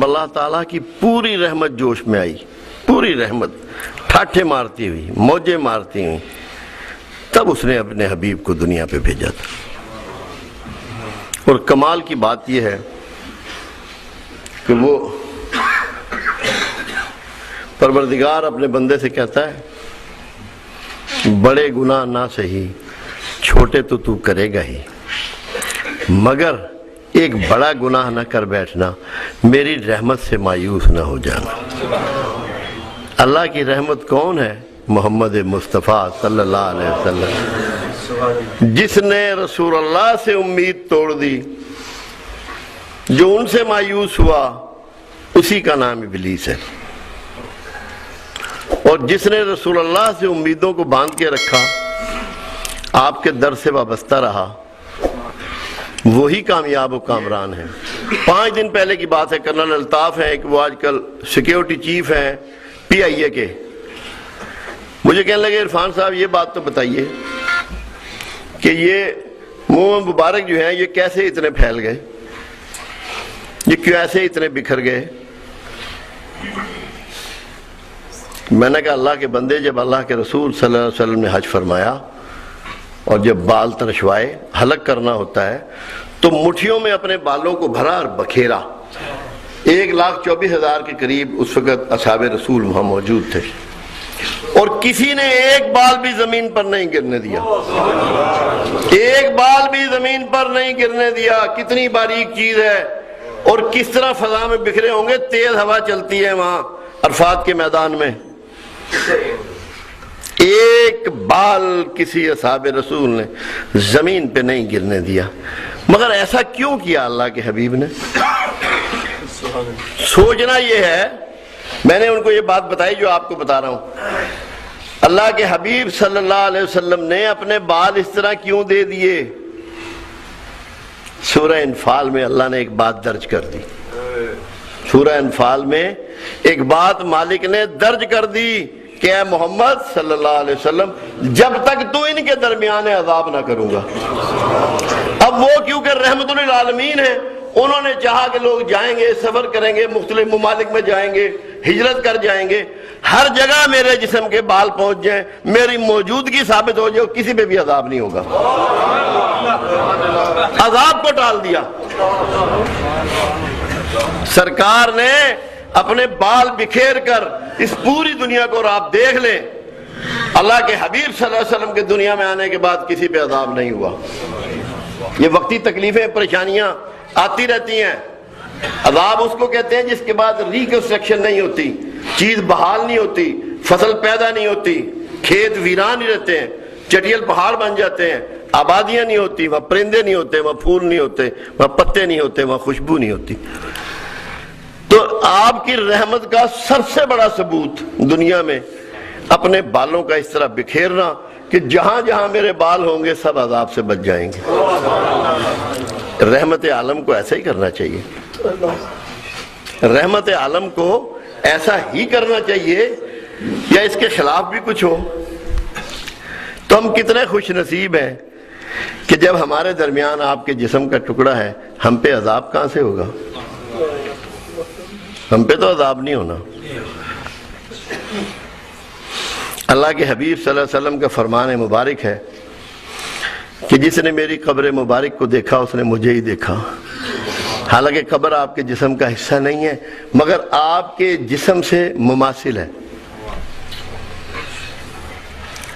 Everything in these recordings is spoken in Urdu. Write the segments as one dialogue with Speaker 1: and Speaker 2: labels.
Speaker 1: جب اللہ تعالیٰ کی پوری رحمت جوش میں آئی، پوری رحمت ٹھاٹھے مارتی ہوئی، موجیں مارتی ہوئی، تب اس نے اپنے حبیب کو دنیا پہ بھیجا تھا۔ اور کمال کی بات یہ ہے کہ وہ پروردگار اپنے بندے سے کہتا ہے بڑے گناہ نہ سہی، چھوٹے تو کرے گا ہی، مگر ایک بڑا گناہ نہ کر بیٹھنا، میری رحمت سے مایوس نہ ہو جانا۔ اللہ کی رحمت کون ہے؟ محمد مصطفیٰ صلی اللہ علیہ وسلم، جس نے رسول اللہ سے امید توڑ دی، جو ان سے مایوس ہوا، اسی کا نام ابلیس ہے۔ اور جس نے رسول اللہ سے امیدوں کو باندھ کے رکھا، آپ کے در سے وابستہ رہا، وہی کامیاب و کامران ہے۔ 5 دن پہلے کی بات ہے، کرنل الطاف ہیں کہ وہ آج کل سیکیورٹی چیف ہیں PIA کے، مجھے کہنے لگے عرفان صاحب یہ بات تو بتائیے کہ یہ منہ مبارک جو ہیں یہ کیسے اتنے پھیل گئے، یہ کیسے اتنے بکھر گئے؟ میں نے کہا اللہ کے بندے، جب اللہ کے رسول صلی اللہ علیہ وسلم نے حج فرمایا اور جب بال ترشوائے، حلق کرنا ہوتا ہے، تو مٹھیوں میں اپنے بالوں کو بھرا اور بکھیرا۔ 1,24,000 کے قریب اس وقت اصحاب رسول وہاں موجود تھے، اور کسی نے ایک بال بھی زمین پر نہیں گرنے دیا، ایک بال بھی زمین پر نہیں گرنے دیا۔ کتنی باریک چیز ہے، اور کس طرح فضا میں بکھرے ہوں گے، تیز ہوا چلتی ہے وہاں عرفات کے میدان میں، ایک بال کسی اصحاب رسول نے زمین پہ نہیں گرنے دیا۔ مگر ایسا کیوں کیا اللہ کے حبیب نے؟ سوچنا یہ ہے، میں نے ان کو یہ بات بتائی جو آپ کو بتا رہا ہوں، اللہ کے حبیب صلی اللہ علیہ وسلم نے اپنے بال اس طرح کیوں دے دیے؟ سورہ انفال میں اللہ نے ایک بات درج کر دی، سورہ انفال میں ایک بات مالک نے درج کر دی کہ اے محمد صلی اللہ علیہ وسلم، جب تک تو ان کے درمیان عذاب نہ کروں گا۔ اب وہ کیونکہ رحمت للعالمین ہیں، انہوں نے چاہا کہ لوگ جائیں گے، سفر کریں گے، مختلف ممالک میں جائیں گے، ہجرت کر جائیں گے، ہر جگہ میرے جسم کے بال پہنچ جائیں، میری موجودگی ثابت ہو جائے، کسی پہ بھی عذاب نہیں ہوگا۔ عذاب کو ٹال دیا۔ سرکار نے اپنے بال بکھیر کر اس پوری دنیا کو، اور آپ دیکھ لیں اللہ کے حبیب صلی اللہ علیہ وسلم کے دنیا میں آنے کے بعد کسی پہ عذاب نہیں ہوا۔ یہ وقتی تکلیفیں، پریشانیاں آتی رہتی ہیں۔ عذاب اس کو کہتے ہیں جس کے بعد ریکنسٹرکشن نہیں ہوتی، چیز بحال نہیں ہوتی، فصل پیدا نہیں ہوتی، کھیت ویران ہی رہتے ہیں، چٹیل پہاڑ بن جاتے ہیں، آبادیاں نہیں ہوتی، وہاں پرندے نہیں ہوتے، وہاں پھول نہیں ہوتے، وہاں پتے نہیں ہوتے، وہاں خوشبو نہیں ہوتی۔ تو آپ کی رحمت کا سب سے بڑا ثبوت دنیا میں اپنے بالوں کا اس طرح بکھیرنا کہ جہاں جہاں میرے بال ہوں گے سب عذاب سے بچ جائیں گے۔ رحمت عالم کو ایسا ہی کرنا چاہیے، رحمت عالم کو ایسا ہی کرنا چاہیے، یا اس کے خلاف بھی کچھ ہو؟ تو ہم کتنے خوش نصیب ہیں کہ جب ہمارے درمیان آپ کے جسم کا ٹکڑا ہے، ہم پہ عذاب کہاں سے ہوگا؟ ہم پہ تو عذاب نہیں ہونا۔ اللہ کے حبیب صلی اللہ علیہ وسلم کا فرمان مبارک ہے کہ جس نے میری قبر مبارک کو دیکھا اس نے مجھے ہی دیکھا۔ حالانکہ قبر آپ کے جسم کا حصہ نہیں ہے، مگر آپ کے جسم سے مماثل ہے،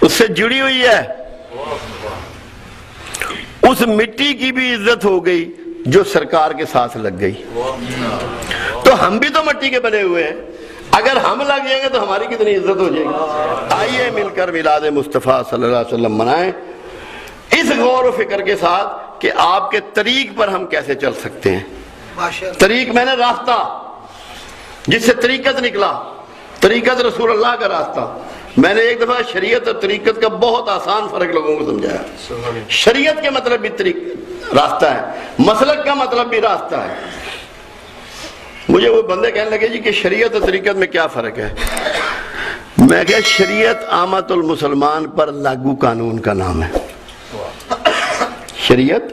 Speaker 1: اس سے جڑی ہوئی ہے۔ اس مٹی کی بھی عزت ہو گئی جو سرکار کے ساتھ لگ گئی۔ تو ہم بھی تو مٹی کے بنے ہوئے ہیں، اگر ہم لگ جائیں گے تو ہماری کتنی عزت ہو جائے گی۔ آئیے مل کر میلاد مصطفیٰ صلی اللہ علیہ وسلم منائیں، اس غور و فکر کے ساتھ کہ آپ کے طریق پر ہم کیسے چل سکتے ہیں۔ طریق میں نے راستہ جس سے طریقت نکلا، طریقت رسول اللہ کا راستہ۔ میں نے ایک دفعہ شریعت اور طریقت کا بہت آسان فرق لوگوں کو سمجھایا۔ شریعت کے مطلب بھی راستہ ہے، مسلک کا مطلب بھی راستہ ہے۔ مجھے وہ بندے کہنے لگے جی کہ شریعت اور طریقت میں کیا فرق ہے؟ میں کہا شریعت عامت المسلمان پر لاگو قانون کا نام ہے، شریعت